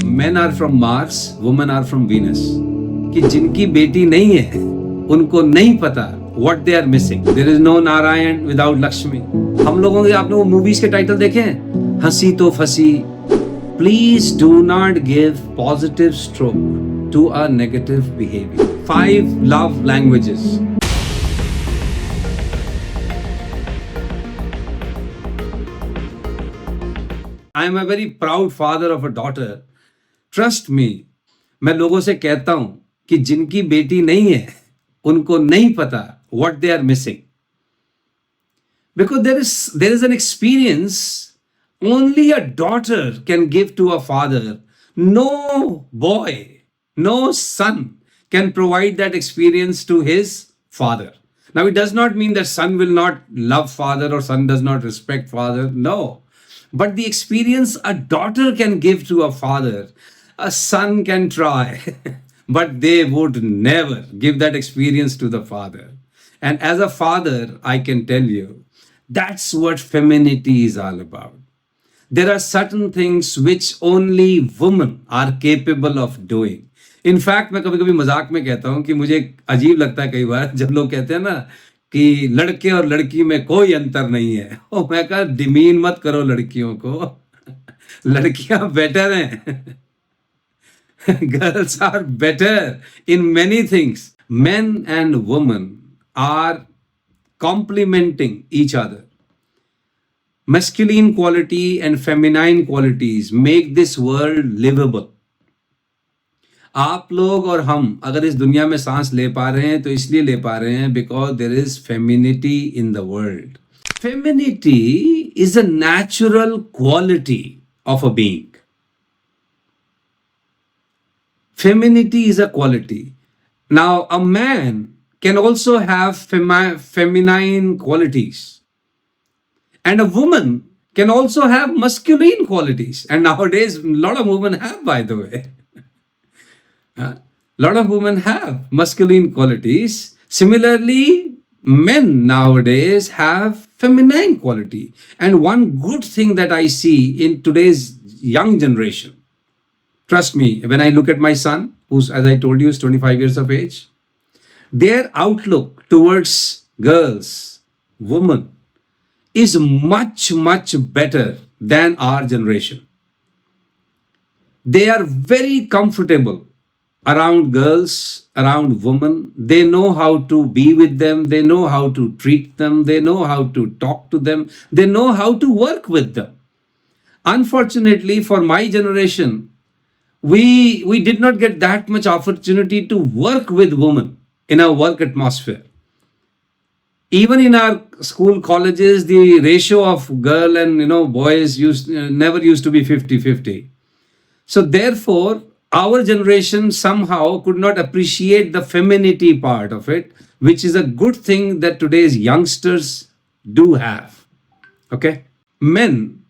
men are from Mars, women are from Venus. कि जिनकी बेटी नहीं है उनको नहीं पता what they are missing. There is no Narayan without Lakshmi. हम लोगों के आपने वो मूवीज के टाइटल देखे हैं, हंसी तो फंसी. Please do not give positive stroke to a negative behavior. 5 love languages. I am a very proud father of a daughter. Trust me, मैं लोगों से कहता हूं कि जिनकी बेटी नहीं है उनको नहीं पता what they are missing. Because there is an experience only a daughter can give to a father. No boy, no son can provide that experience to his father. Now, it does not mean that son will not love father or son does not respect father. No. But the experience a daughter can give to a father, a son can try, but they would never give that experience to the father. And as a father, I can tell you, that's what femininity is all about. There are certain things which only women are capable of doing. In fact, मैं कभी कभी मजाक में कहता हूं कि मुझे अजीब लगता है कई बार जब लोग कहते हैं ना कि लड़के और लड़की में कोई अंतर नहीं है. ओ मैं कहा डिमीन मत करो लड़कियों को. लड़कियां बेटर हैं. Girls are better in many things. Men and women are complementing each other. Masculine quality and feminine qualities make this world livable. आप लोग और हम अगर इस दुनिया में सांस ले पा रहे हैं तो इसलिए ले पा रहे हैं because there is femininity in the world. Femininity is a natural quality of a being. Femininity is a quality. Now, a man can also have feminine qualities. And a woman can also have masculine qualities. And nowadays, a lot of women have, by the way. A lot of women have masculine qualities. Similarly, men nowadays have feminine quality. And one good thing that I see in today's young generation, trust me, when I look at my son, who's, as I told you, is 25 years of age, their outlook towards girls, women, is much, much better than our generation. They are very comfortable around girls, around women. They know how to be with them. They know how to treat them. They know how to talk to them. They know how to work with them. Unfortunately, for my generation, we did not get that much opportunity to work with women in our work atmosphere. Even in our school colleges, the ratio of girl and boys never used to be 50-50. So therefore, our generation somehow could not appreciate the femininity part of it, which is a good thing that today's youngsters do have. Okay? Men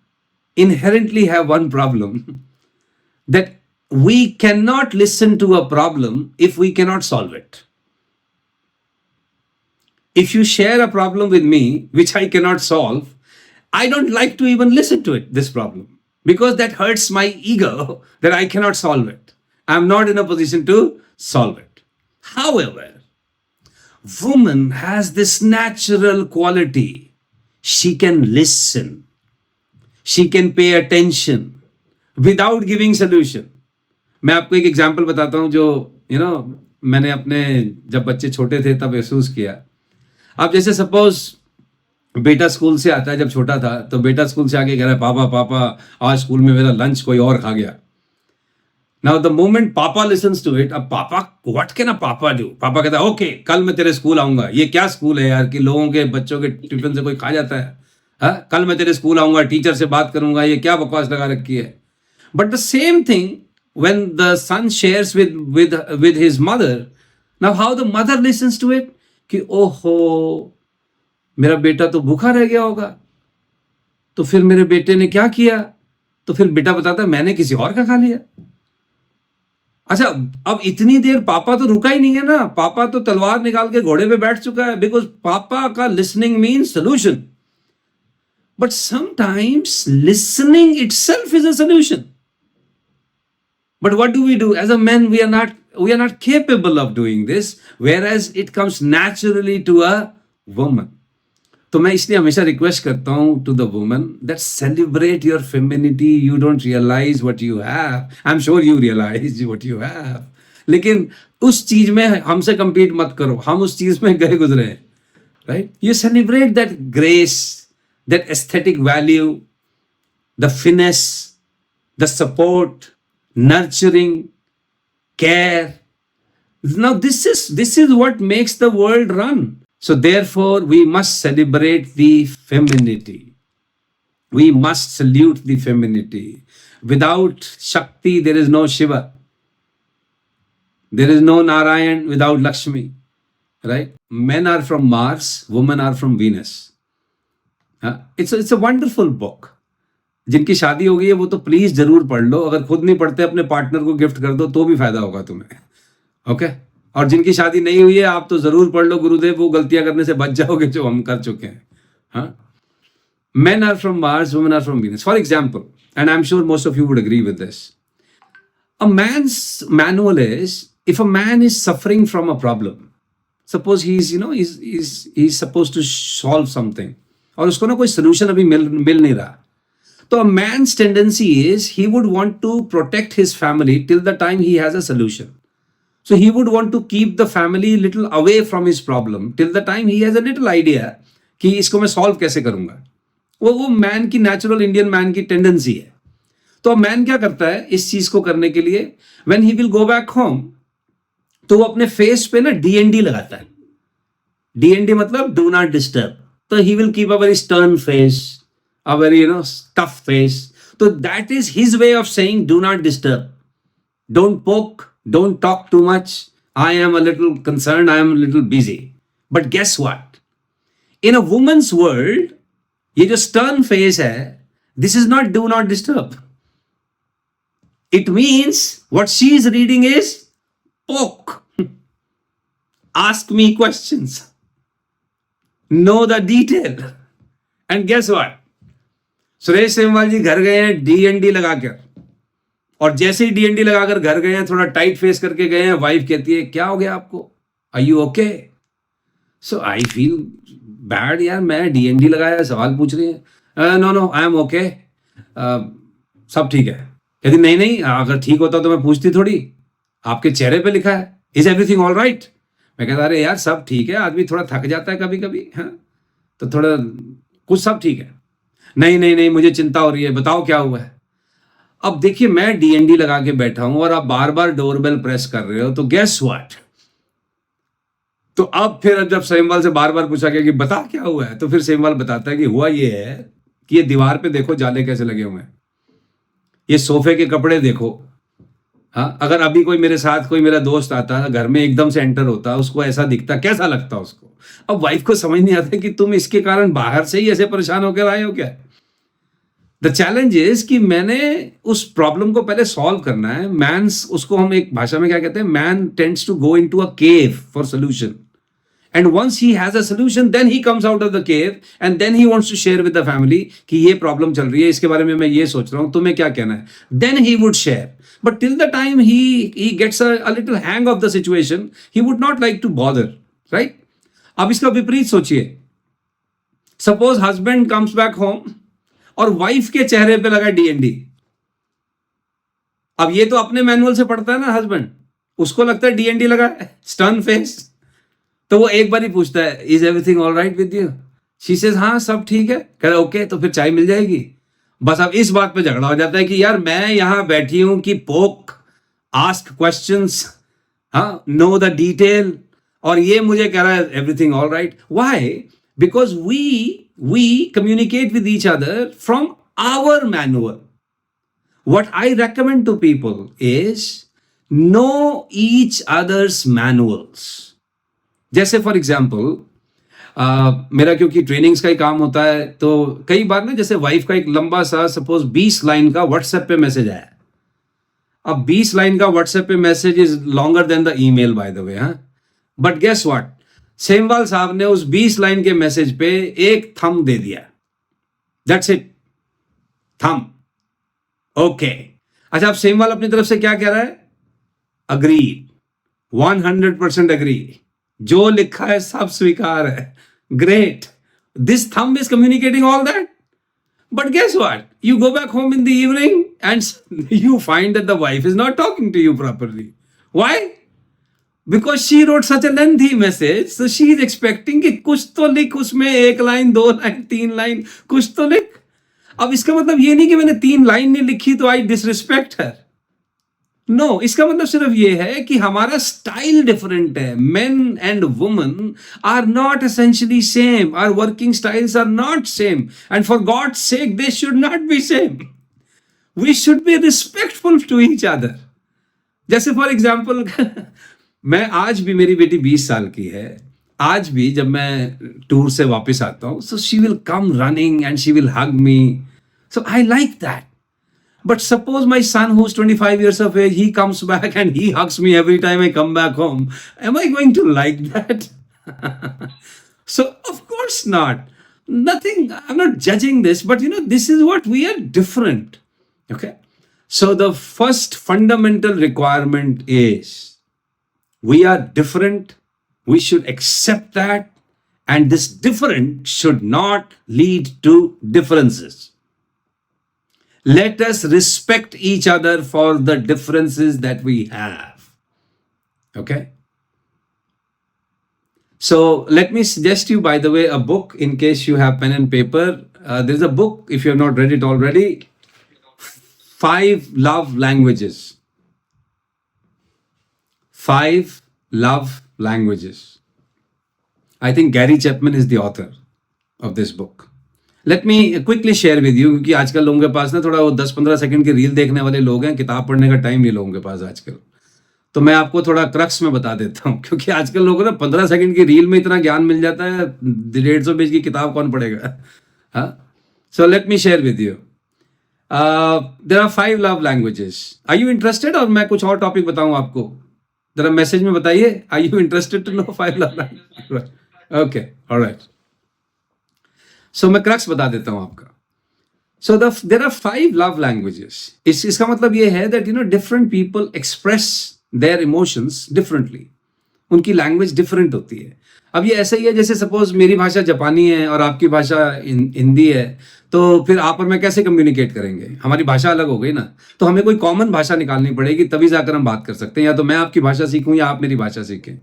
inherently have one problem, that we cannot listen to a problem if we cannot solve it. If you share a problem with me, which I cannot solve, I don't like to even listen to it, this problem, because that hurts my ego that I cannot solve it. I'm not in a position to solve it. However, woman has this natural quality. She can listen. She can pay attention without giving solution. मैं आपको एक example बताता हूँ जो मैंने अपने जब बच्चे छोटे थे तब महसूस किया. आप जैसे सपोज बेटा स्कूल से आता है, जब छोटा था तो बेटा स्कूल से आके कह रहा है पापा पापा आज स्कूल में मेरा लंच कोई और खा गया. नाउ द मोमेंट पापा लिसन्स टू इट, अब पापा व्हाट कैन अ पापा डू? पापा कहता है ओके कल मैं तेरे स्कूल आऊंगा. ये क्या स्कूल है यार कि लोगों के बच्चों के टिफिन से कोई खा जाता है? कल मैं तेरे स्कूल आऊंगा, टीचर से बात करूंगा. ये क्या बकवास लगा रखी है? But the same thing when the son shares with his mother, now how the mother listens to it कि ओहो मेरा बेटा तो भूखा रह गया होगा, तो फिर मेरे बेटे ने क्या किया? तो फिर बेटा बताता है मैंने किसी और का खा लिया. अच्छा, अब इतनी देर पापा तो रुका ही नहीं है ना, पापा तो तलवार निकाल के घोड़े पे बैठ चुका है, बिकॉज पापा का listening means solution. But sometimes listening itself is a solution. But what do we do? As a man, we are not capable of doing this, whereas it comes naturally to a woman. तो मैं इसलिए हमेशा request करता हूँ to the woman that celebrate your femininity. You don't realise what you have. I am sure you realise what you have, लेकिन उस चीज में हमसे compete मत करो. हम उस चीज में गए गुजरे हैं, right? You celebrate that grace, that aesthetic value, the finesse, the support, nurturing, care. Now this is what makes the world run. So therefore we must celebrate the femininity. We must salute the femininity. Without Shakti there is no Shiva. There is no Narayan without Lakshmi. Right? Men are from Mars, women are from Venus. It's a wonderful book. जिनकी शादी हो गई है वो तो please जरूर पढ़ लो. अगर खुद नहीं पढ़ते अपने पार्टनर को गिफ्ट कर दो तो भी फायदा होगा तुम्हें. ओके? और जिनकी शादी नहीं हुई है आप तो जरूर पढ़ लो गुरुदेव, वो गलतियां करने से बच जाओगे जो हम कर चुके हैं. हाँ, men are from Mars, women are from Venus. For example, and I'm sure most of you would agree with this, a man's manual is, if a man is suffering from a problem, suppose he's supposed to solve something और उसको ना कोई solution अभी मिल नहीं रहा, तो a man's tendency is he would want to protect his family till the time he has a solution. So he would want to keep the family little away from his problem till the time he has a little idea कि इसको मैं solve कैसे करूंगा. वो man की natural Indian man की tendency है. तो man क्या करता है इस चीज को करने के लिए, when he will go back home, तो वो अपने face पे ना DND लगाता है. DND मतलब do not disturb. तो he will keep a very stern face, a very tough face. So that is his way of saying do not disturb, don't poke, don't talk too much, I am a little concerned, I am a little busy. But guess what, in a woman's world ये जो stern face है, this is not do not disturb. It means what she is reading is poke, ask me questions, know the detail. And guess what, Suresh Semwal जी घर गए हैं DND लगाकर, और जैसे ही DND लगाकर घर गए हैं, थोड़ा टाइट फेस करके गए हैं, वाइफ कहती है क्या हो गया आपको, are you okay? So I feel bad यार, मैं डीएनडी लगाया, सवाल पूछ रही है. नो आई एम ओके, सब ठीक है. कहती नहीं अगर ठीक होता तो मैं पूछती थोड़ी, आपके चेहरे पे लिखा है इज एवरीथिंग ऑल राइट. मैं कहता अरे यार सब ठीक है, आदमी थोड़ा थक जाता है कभी कभी, हाँ तो थोड़ा कुछ सब ठीक है. नहीं मुझे चिंता हो रही है, बताओ क्या हुआ है. अब देखिए मैं डीएनडी लगा के बैठा हूं और आप बार बार डोरबेल प्रेस कर रहे हो, तो गेस व्हाट, तो अब फिर जब सेमवाल से बार बार पूछा गया कि बता क्या हुआ है, तो फिर सेमवाल बताता है कि हुआ ये है कि ये दीवार पे देखो जाले कैसे लगे हुए हैं, ये सोफे के कपड़े देखो. हाँ, अगर अभी कोई मेरे साथ कोई मेरा दोस्त आता घर में एकदम से एंटर होता, उसको ऐसा दिखता, कैसा लगता उसको. अब वाइफ को समझ नहीं आता कि तुम इसके कारण बाहर से ही ऐसे परेशान होकर आए हो क्या. द चैलेंज इज कि मैंने उस प्रॉब्लम को पहले सॉल्व करना है. मैंस, उसको हम एक भाषा में क्या कहते हैं, man tends to go into a cave for solution, and once he has a solution then he comes out of the cave and then he wants to share with the family कि ये problem चल रही है, इसके बारे में मैं ये सोच रहा हूं, तुम्हें क्या कहना है. Then he would share. But till the time he gets a little hang of the situation, he would not like to bother, right? अब इसका विपरीत सोचिए. Suppose husband comes back home और वाइफ के चेहरे पे लगा डीएनडी. अब ये तो अपने मैनुअल से पढ़ता है ना हस्बैंड, उसको लगता है डीएनडी लगा है, स्टर्न फेस. तो वो एक बार ही पूछता है is everything all right with you. She says हाँ सब ठीक है. कह रहा ओके, तो फिर चाय मिल जाएगी. बस अब इस बात पे झगड़ा हो जाता है कि यार मैं यहां बैठी हूं कि पोक, आस्क क्वेश्चंस, हाँ, नो द डिटेल, और ये मुझे कह रहा है everything all right. Why? Because we communicate with each other from our manual. What I recommend to people is know each other's manuals. जैसे फॉर एग्जाम्पल मेरा क्योंकि ट्रेनिंग्स का ही काम होता है, तो कई बार ना जैसे वाइफ का एक लंबा सा सपोज 20 लाइन का व्हाट्सएप पे मैसेज आया. अब 20 लाइन का व्हाट्सएप पे message is longer than the email by the way. हाँ, बट गेस व्हाट, सेमवाल साहब ने उस 20 लाइन के मैसेज पे एक थंब दे दिया. That's it, thumb. ओके, अच्छा, अब सेम वाला अपनी तरफ से क्या कह रहा है? अग्री, 100% अग्री, जो लिखा है सब स्वीकार है, great, this thumb is communicating all that. But guess what? You go back home in the evening and you find that the wife is not talking to you properly. Why? Because she wrote such a lengthy message, so she is expecting कि कुछ तो लिख उसमें, एक line, दो line, तीन line, कुछ तो लिख. अब इसका मतलब ये नहीं कि मैंने 3 लाइन नहीं लिखी तो आई डिसरिस्पेक्ट हर. नो, इसका मतलब सिर्फ ये है कि हमारा स्टाइल डिफरेंट है. Men and women are not essentially same, our working styles are not same, and for God's sake they should not be same. We should be respectful to each other. जैसे for example मैं आज भी, मेरी बेटी 20 साल की है, आज भी जब मैं टूर से वापस आता हूं, so she will come running and she will hug me. So I like that. But suppose my son, who's 25 years of age, he comes back and he hugs me every time I come back home. Am I going to like that? So, of course not. Nothing, I'm not judging this, but this is what we are different. Okay? So, the first fundamental requirement is we are different. We should accept that. And this different should not lead to differences. Let us respect each other for the differences that we have. Okay? So, let me suggest you, by the way, a book in case you have pen and paper. There's a book, if you have not read it already, 5 Love Languages. 5 Love Languages. I think Gary Chapman is the author of this book. Let me quickly share with you, क्योंकि आजकल लोगों के पास ना थोड़ा वो 10-15 second की reel देखने वाले लोग हैं, किताब पढ़ने का टाइम नहीं लोगों के पास आजकल. तो मैं आपको थोड़ा क्रक्स में बता देता हूँ, क्योंकि आजकल लोगों को ना 15 सेकंड की रील में इतना ज्ञान मिल जाता है, 150 पेज की किताब कौन पढ़ेगा. हाँ, so let me share with you. There are 5 love languages. Are you interested, और मैं कुछ और टॉपिक बताऊँ आपको? जरा मैसेज में बताइए, are you interested to know 5 love languages? Okay, alright. So मैं क्रक्स बता देता हूं आपका. So there are 5 love languages. इसका मतलब ये है that different people express their emotions differently. उनकी लैंग्वेज डिफरेंट होती है. अब ये ऐसा ही है जैसे सपोज मेरी भाषा जापानी है और आपकी भाषा हिंदी है, तो फिर आप और मैं कैसे कम्युनिकेट करेंगे? हमारी भाषा अलग हो गई ना. तो हमें कोई कॉमन भाषा निकालनी पड़ेगी, तभी जाकर हम बात कर सकते हैं. या तो मैं आपकी भाषा सीखूं या आप मेरी भाषा सीखें.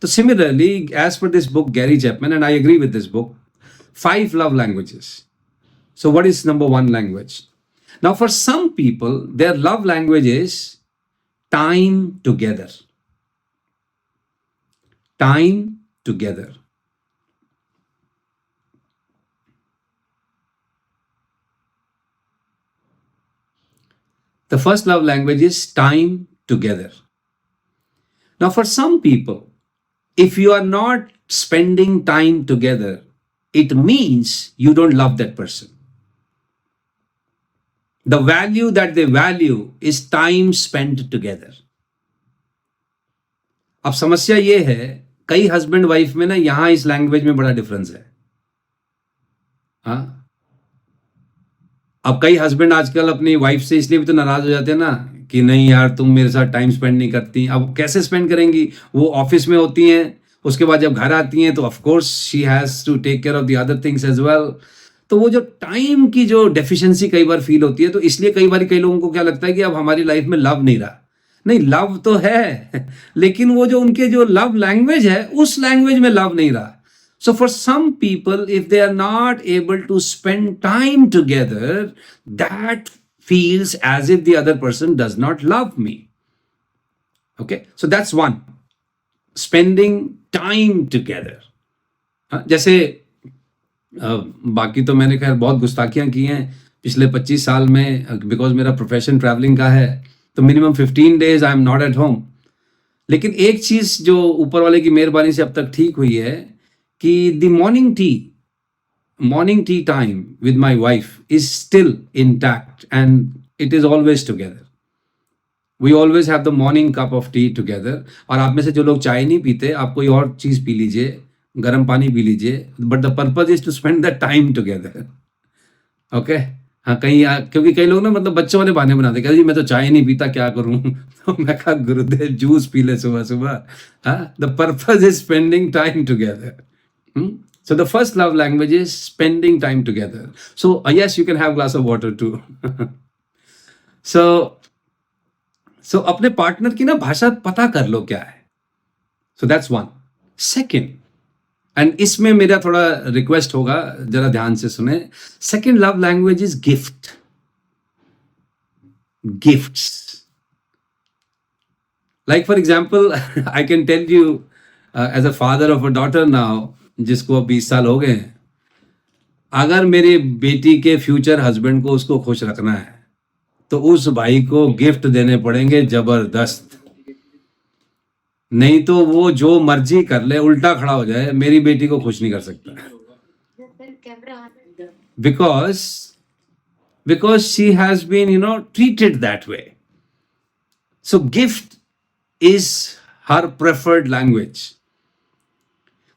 तो similarly, as per this book Gary Chapman, and I agree with this book, 5 love languages. So what is number 1 language? Now for some people, their love language is time together. Time together. The first love language is time together. Now for some people, if you are not spending time together, it means you don't love that person. The value that they value is time spent together. अब समस्या ये है, कई husband wife में ना यहां इस language में बड़ा डिफरेंस है. हाँ, अब कई हस्बैंड आजकल अपनी वाइफ से इसलिए भी तो नाराज हो जाते हैं ना कि नहीं यार तुम मेरे साथ टाइम स्पेंड नहीं करती. अब कैसे स्पेंड करेंगी? वो ऑफिस में होती हैं, उसके बाद जब घर आती हैं तो of course she has to take care of the other things as well. तो वो जो टाइम की जो डेफिशिएंसी कई बार फील होती है, तो इसलिए कई बार कई लोगों को क्या लगता है कि अब हमारी लाइफ में लव नहीं रहा. नहीं, लव तो है, लेकिन वो जो उनके जो लव लैंग्वेज है, उस लैंग्वेज में लव नहीं रहा. So for some people, if they are not able to spend time together, that feels as if the other person does not love me. Okay, so that's one. Spending time together. जैसे बाकी तो मैंने खैर बहुत गुस्ताखियां की हैं पिछले 25 साल में, बिकॉज मेरा प्रोफेशन ट्रैवलिंग का है, तो minimum 15 days I am not at home. लेकिन एक चीज जो ऊपर वाले की मेहरबानी से अब तक ठीक हुई है कि the morning tea time with my wife is still intact and it is always together. We always have the morning cup of tea together. और आप में से जो लोग चाय नहीं पीते, आप कोई और चीज पी लीजिए, गर्म पानी पी लीजिए, but the purpose is to spend the time together. Okay? हाँ, क्योंकि कई लोग ना मतलब बच्चों वाले बहाने बनाते, कहते जी मैं तो चाय नहीं पीता, क्या करूँ? तो मैं कहा गुरुदेव जूस पी ले सुबह-सुबह। हाँ, the purpose is spending time together. So the first love language is spending time together. So yes, you can have glass of water too. So so अपने पार्टनर की ना भाषा पता कर लो क्या है. So that's one. Second, and इसमें मेरा थोड़ा रिक्वेस्ट होगा, जरा ध्यान से सुने. Second love language is gift. Gifts. Like for example I can tell you as a father of a daughter now, जिसको अब 20 साल हो गए हैं, अगर मेरी बेटी के फ्यूचर हस्बैंड को उसको खुश रखना है तो उस भाई को गिफ्ट देने पड़ेंगे जबरदस्त. नहीं तो वो जो मर्जी कर ले, उल्टा खड़ा हो जाए, मेरी बेटी को खुश नहीं कर सकता. Because she has been treated that way. So gift is her preferred language.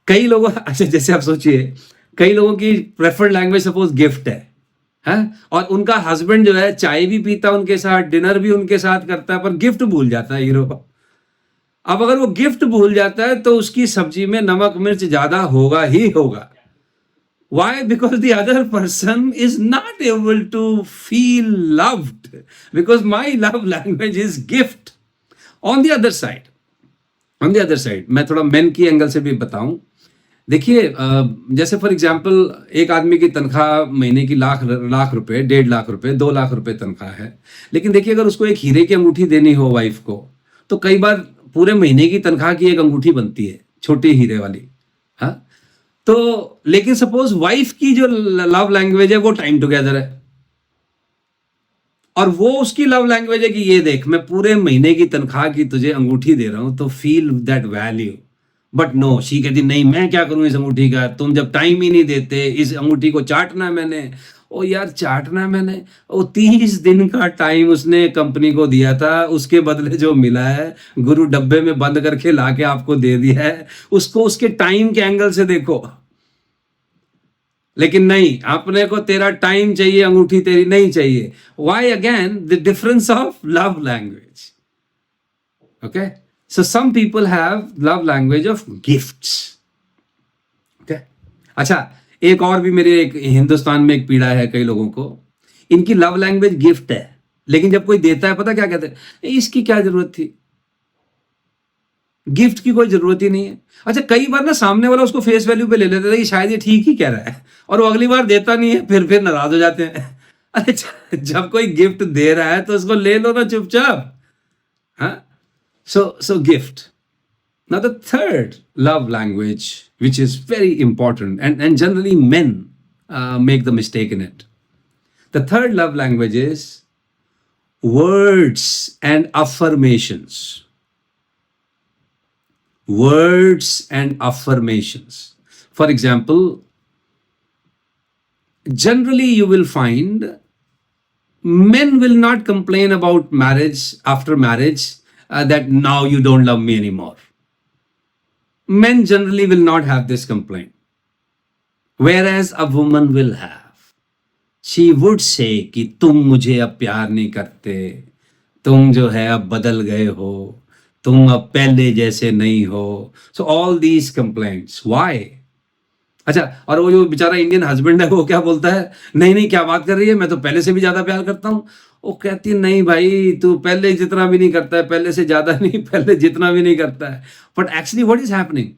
कई लोगों, अच्छा जैसे आप सोचिए, कई लोगों की प्रेफर्ड लैंग्वेज सपोज गिफ्ट है, और उनका हस्बैंड जो है चाय भी पीता उनके साथ, डिनर भी उनके साथ करता है, पर गिफ्ट भूल जाता है हीरो. अब अगर वो गिफ्ट भूल जाता है तो उसकी सब्जी में नमक मिर्च ज्यादा होगा ही होगा. Why? Because the other person is not able to feel loved. Because my love language is gift. On the other side, मैं थोड़ा मेन की एंगल से भी बताऊं. देखिए, जैसे फॉर एग्जाम्पल एक आदमी की तनख्वाह महीने की लाख रुपए, 1.5 लाख रुपए, 2 लाख रुपए तनख्वाह है. लेकिन देखिए, अगर उसको एक हीरे की अंगूठी देनी हो वाइफ को, तो कई बार पूरे महीने की तनख्वाह की एक अंगूठी बनती है, छोटी हीरे वाली. हाँ, तो लेकिन सपोज वाइफ की जो लव लैंग्वेज है वो टाइम टुगेदर है, और वो उसकी लव लैंग्वेज है कि ये देख, मैं पूरे महीने की तनख्वाह की तुझे अंगूठी दे रहा हूं, तो feel that value. But no, she कहती नहीं, मैं क्या करूं इस अंगूठी का, तुम जब टाइम ही नहीं देते, इस अंगूठी को चाटना है मैंने. ओ यार, चाटना है मैंने, ओ 30 दिन का टाइम उसने कंपनी को दिया था, उसके बदले जो मिला है गुरु डब्बे में बंद करके लाके आपको दे दिया है. उसको उसके टाइम के एंगल से देखो. लेकिन नहीं, अपने को तेरा टाइम चाहिए, अंगूठी तेरी नहीं चाहिए. Why? Again the difference of love language. Okay, so some people have love language of gifts. Okay, अच्छा, एक और भी मेरे एक हिंदुस्तान में एक पीड़ा है कई लोगों को, इनकी लव लैंग्वेज गिफ्ट है, लेकिन जब कोई देता है, पता क्या कहते हैं, इसकी क्या जरूरत थी, गिफ्ट की कोई जरूरत ही नहीं है. अच्छा, कई बार ना सामने वाला उसको फेस वैल्यू पे ले लेता है कि शायद ये ठीक ही कह रहा है, और वो अगली बार देता नहीं है, फिर नाराज हो जाते हैं. अरे जब कोई गिफ्ट दे रहा है तो उसको ले लो ना चुपचाप. हाँ, so gift. Now the third love language, which is very important, and generally men make the mistake in it. The third love language is words and affirmations. Words and affirmations. For example, generally you will find men will not complain about marriage after marriage, that now you don't love me anymore. Men generally will not have this complaint. Whereas a woman will have. She would say कि तुम मुझे अब प्यार नहीं करते, तुम जो है अब बदल गए हो, तुम अब पहले जैसे नहीं हो. So all these complaints. Why? अच्छा, और वो जो बेचारा इंडियन हस्बैंड है वो क्या बोलता है, नहीं नहीं क्या बात कर रही है, मैं तो पहले से भी ज्यादा प्यार करता हूँ. वो कहती नहीं भाई, तू पहले जितना भी नहीं करता है, पहले से ज्यादा नहीं, पहले जितना भी नहीं करता है. But actually what is happening,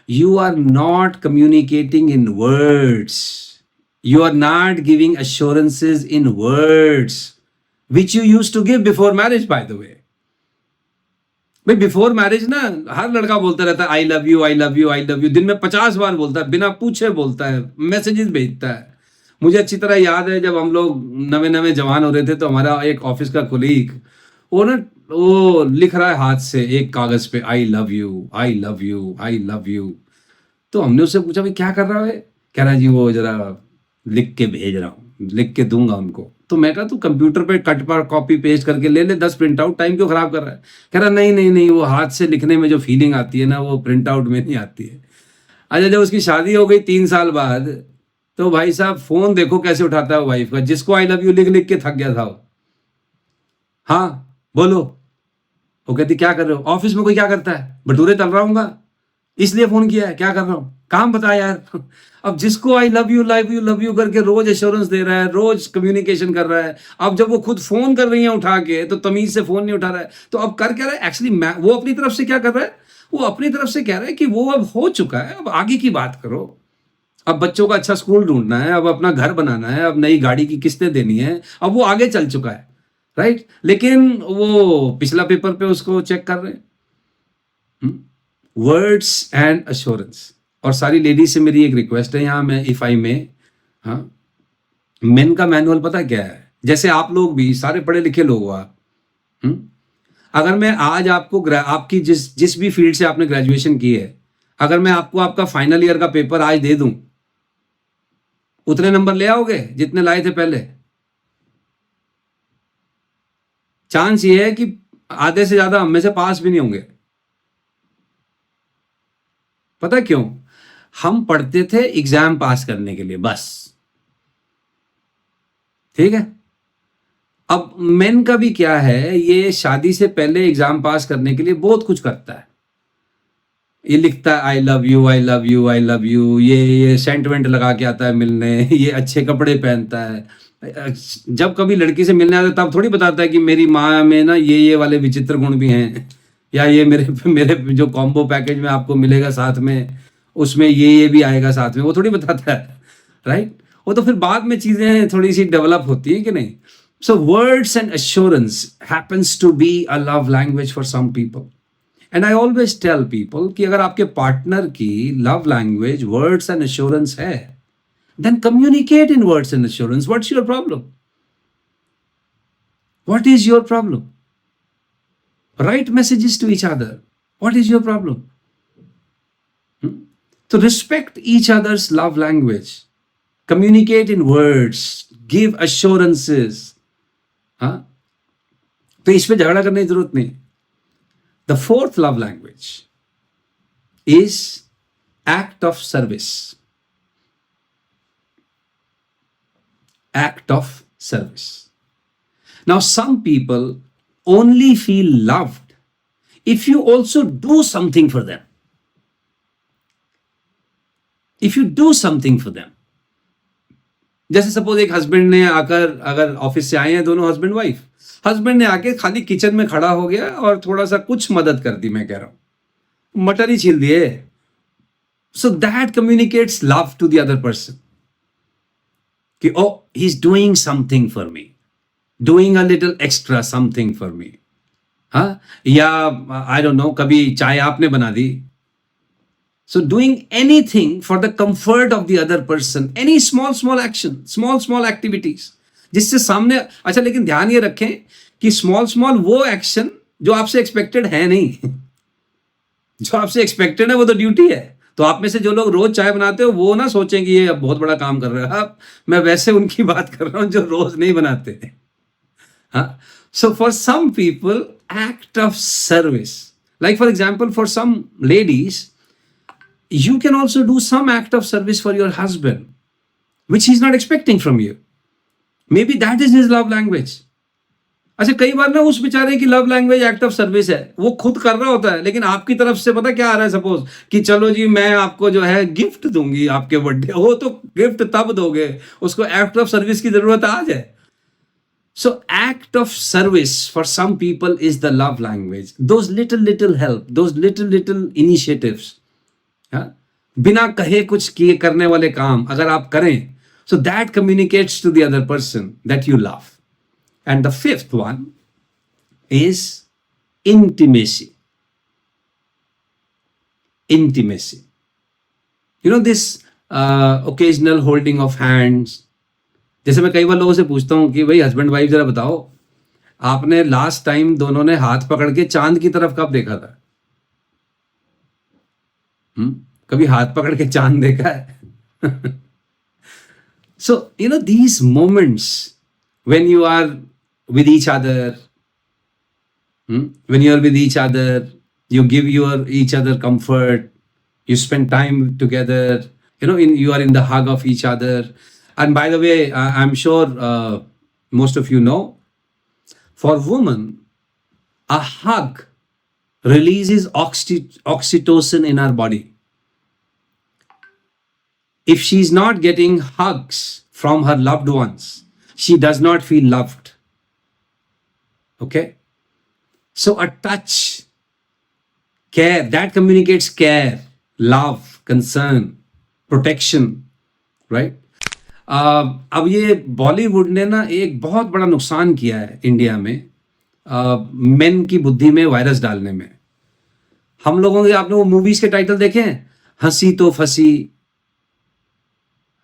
you are not communicating in words, you are not giving assurances in words which you used to give before marriage, by the way. भाई बिफोर मैरिज ना हर लड़का बोलता रहता है I love you, I love you, I love you, दिन में 50 बार बोलता है, बिना पूछे बोलता है, मैसेजेस भेजता है. मुझे अच्छी तरह याद है जब हम लोग नवे नवे जवान हो रहे थे, तो हमारा एक ऑफिस का कोलीग वो लिख रहा है हाथ से एक कागज पे, I love you, I love you, I love you. तो हमने उससे पूछा भाई क्या कर रहा है, कह रहा है जी वो जरा लिख के भेज रहा हूँ, लिख के दूंगा उनको. तो मैं कहा तू कंप्यूटर पे कट पर कॉपी पेस्ट करके ले ले 10 प्रिंट आउट, टाइम क्यों खराब कर रहा है. कह रहा नहीं नहीं नहीं, वो हाथ से लिखने में जो फीलिंग आती है ना, वो प्रिंट आउट में नहीं आती है. अच्छा, जब उसकी शादी हो गई 3 साल बाद, तो भाई साहब फोन देखो कैसे उठाता है वाइफ का, जिसको आई लव यू लिख लिख के थक गया था वो। हाँ बोलो। वो कहती क्या कर रहे हो? ऑफिस में कोई क्या करता है, भटूरे तल रहा हूँ, इसलिए फोन किया है, क्या कर रहा हूँ, काम बता यार। अब जिसको आई लव यू करके रोज एश्योरेंस दे रहा है, रोज कम्युनिकेशन कर रहा है, अब जब वो खुद फोन कर रही है उठा के, तो तमीज से फोन नहीं उठा रहा है, तो अब कर क्या रहा है एक्चुअली? वो अपनी तरफ से क्या कर रहा है, वो अपनी तरफ से कह रहा है कि वो अब हो चुका है, अब आगे की बात करो। अब बच्चों का अच्छा स्कूल ढूंढना है, अब अपना घर बनाना है, अब नई गाड़ी की किस्तें देनी है, अब वो आगे चल चुका है, राइट? लेकिन वो पिछला पेपर पे उसको चेक कर रहे हैं। Words and assurance. और सारी लेडीज से मेरी एक रिक्वेस्ट है यहाँ, मैं इफ आई में, हाँ, मेन का मैनुअल पता क्या है? जैसे आप लोग भी सारे पढ़े लिखे लोग हो आप, अगर मैं आज आपको आपकी जिस जिस भी फील्ड से आपने ग्रेजुएशन की है, अगर मैं आपको आपका फाइनल ईयर का पेपर आज दे दूं, उतने नंबर ले आओगे जितने लाए थे पहले? चांस ये है कि आधे से ज्यादा हम में से पास भी नहीं होंगे। पता क्यों? हम पढ़ते थे एग्जाम पास करने के लिए बस, ठीक है? अब मेन का भी क्या है, ये शादी से पहले एग्जाम पास करने के लिए बहुत कुछ करता है। ये लिखता है I love you I love you I love you, ये सेंटिमेंट लगा के आता है मिलने, ये अच्छे कपड़े पहनता है। जब कभी लड़की से मिलने आता है तब थोड़ी बताता है कि मेरी माँ में ना ये वाले विचित्र गुण भी हैं, या ये मेरे मेरे जो कॉम्बो पैकेज में आपको मिलेगा साथ में, उसमें ये भी आएगा साथ में, वो थोड़ी बताता है, राइट? वो तो फिर बाद में चीजें थोड़ी सी डेवलप होती है कि नहीं? So words and assurance happens to be a love language for some people. And I always tell people कि अगर आपके पार्टनर की love language words and assurance है, then communicate in words and assurance. What's your problem? What is your problem? Write messages to each other. What is your problem? So respect each other's love language. Communicate in words. Give assurances. हाँ, तो इस पे झगड़ा करने की जरूरत नहीं। The fourth love language is act of service. Act of service. Now, some people only feel loved if you also do something for them. If you do something for them. जैसे सपोज एक husband ने आकर, अगर office से आए हैं दोनों husband wife, husband ने आके खाली किचन में खड़ा हो गया और थोड़ा सा कुछ मदद कर दी, मैं कह रहा हूं मटर ही छील दिए, so that communicates love to the other person कि oh he is doing something for me, doing a little extra something for me. हाँ, या आई डोंट नो, कभी चाय आपने बना दी। So doing anything for the comfort of the other person, any small action, small activities जिससे सामने। अच्छा, लेकिन ध्यान ये रखें कि स्मॉल वो एक्शन जो आपसे एक्सपेक्टेड है नहीं। जो आपसे एक्सपेक्टेड है वो तो ड्यूटी है। तो आप में से जो लोग रोज चाय बनाते हो वो ना सोचें कि ये अब बहुत बड़ा काम कर रहा है। अब मैं वैसे उनकी बात कर रहा हूं जो रोज नहीं बनाते। हाँ, so for some people, act of service, like for example, for some ladies, you can also do some act of service for your husband, which he's not expecting from you. Maybe that is his love language. अच्छा, कई बार ना उस बेचारे की love language act of service है, वो खुद कर रहा होता है, लेकिन आपकी तरफ से पता क्या आ रहा है? सपोज कि चलो जी मैं आपको जो है गिफ्ट दूंगी आपके बर्थडे, हो तो गिफ्ट तब दोगे, उसको एक्ट ऑफ सर्विस की जरूरत आज है। So act of service for some people is the love language. Those little help, those little initiatives, हाँ, बिना कहे कुछ किए करने वाले काम अगर आप करें, so that communicates to the other person that you love. And the fifth one is intimacy. Intimacy. You know this occasional holding of hands. जैसे मैं कई बार लोगों से पूछता हूँ कि भाई हस्बैंड वाइफ जरा बताओ, आपने लास्ट टाइम दोनों ने हाथ पकड़ के चांद की तरफ कब देखा था? कभी हाथ पकड़ के चांद देखा है? So you know these moments when you are with each other, when you are with each other, you give your each other comfort, you spend time together, You are in the hug of each other. And by the way, I'm sure most of you know, for women, a hug releases oxytocin in our body. If she's not getting hugs from her loved ones, she does not feel loved. Okay? So a touch, care, that communicates care, love, concern, protection, right. अब ये बॉलीवुड ने ना एक बहुत बड़ा नुकसान किया है इंडिया में, मेन की बुद्धि में वायरस डालने में. हम लोगों के, आपने वो मूवीज के टाइटल देखे हैं, हंसी तो फंसी,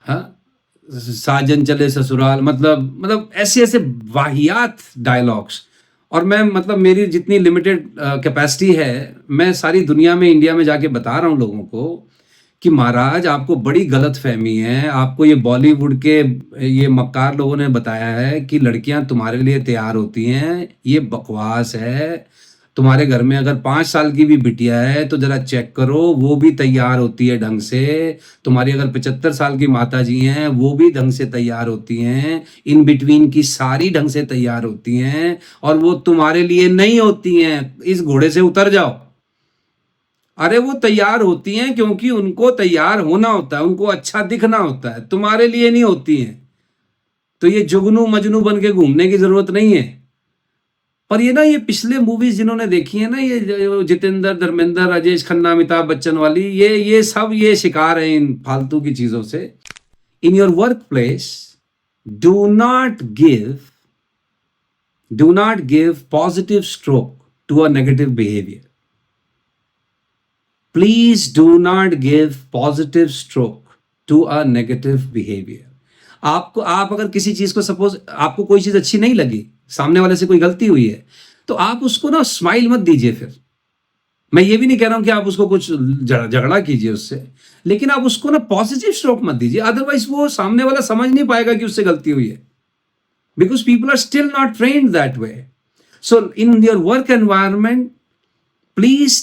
हाँ, साजन चले ससुराल, मतलब ऐसे ऐसे वाहियात डायलॉग्स. और मैं, मतलब मेरी जितनी लिमिटेड कैपेसिटी है, मैं सारी दुनिया में, इंडिया में जाके बता रहा हूँ लोगों को कि महाराज आपको बड़ी गलत फहमी है. आपको ये बॉलीवुड के ये मक्कार लोगों ने बताया है कि लड़कियां तुम्हारे लिए तैयार होती हैं. ये बकवास है. तुम्हारे घर में अगर 5 साल की भी बिटिया है तो जरा चेक करो, वो भी तैयार होती है ढंग से. तुम्हारी अगर 75 साल की माता जी हैं, वो भी ढंग से तैयार होती हैं. इन बिटवीन की सारी ढंग से तैयार होती हैं, और वो तुम्हारे लिए नहीं होती हैं. इस घोड़े से उतर जाओ. अरे वो तैयार होती हैं क्योंकि उनको तैयार होना होता है, उनको अच्छा दिखना होता है, तुम्हारे लिए नहीं होती हैं. तो ये जुगनू मजनू बन के घूमने की जरूरत नहीं है. पर ये ना, ये पिछले मूवीज जिन्होंने देखी है ना, ये जितेंद्र, धर्मेंद्र, राजेश खन्ना, अमिताभ बच्चन वाली, ये सब ये शिकार है इन फालतू की चीजों से. In your work place, do not give positive stroke to a negative behaviour. Please do not give positive stroke to a negative behavior. आप अगर किसी चीज को, सपोज आपको कोई चीज अच्छी नहीं लगी, सामने वाले से कोई गलती हुई है, तो आप उसको ना स्माइल मत दीजिए. फिर मैं ये भी नहीं कह रहा हूं कि आप उसको कुछ झगड़ा कीजिए उससे, लेकिन आप उसको ना पॉजिटिव स्ट्रोक मत दीजिए. अदरवाइज वो सामने वाला समझ नहीं पाएगा कि उससे गलती हुई है, because people are still not trained that way. So in your work environment, please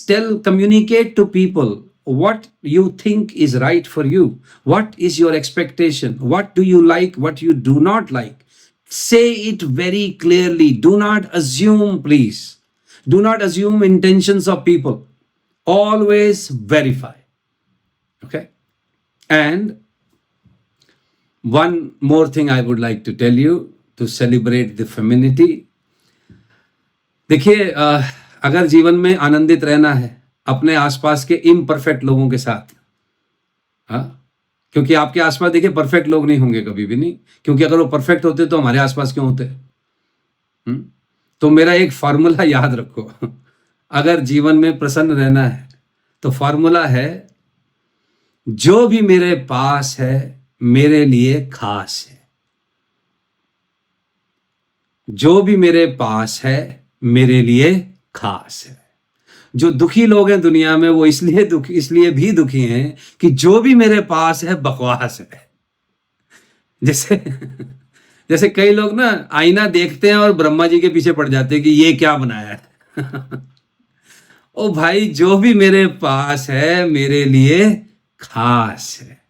communicate to people what you think is right for you. What is your expectation? What do you like? What you do not like? Say it very clearly. Do not assume, please. Do not assume intentions of people. Always verify. Okay? And one more thing I would like to tell you to celebrate the femininity. देखिए, अगर जीवन में आनंदित रहना है अपने आसपास के इम्परफेक्ट लोगों के साथ, हाँ, क्योंकि आपके आसपास देखिए परफेक्ट लोग नहीं होंगे कभी भी नहीं, क्योंकि अगर वो परफेक्ट होते तो हमारे आसपास क्यों होते. तो मेरा एक फार्मूला याद रखो. अगर जीवन में प्रसन्न रहना है तो फार्मूला है, जो भी मेरे पास है मेरे लिए खास है. जो भी मेरे पास है मेरे लिए खास है. जो दुखी लोग हैं दुनिया में, वो इसलिए भी दुखी हैं कि जो भी मेरे पास है बकवास है. जैसे कई लोग ना आईना देखते हैं और ब्रह्मा जी के पीछे पड़ जाते हैं कि ये क्या बनाया है. ओ भाई, जो भी मेरे पास है मेरे लिए खास है.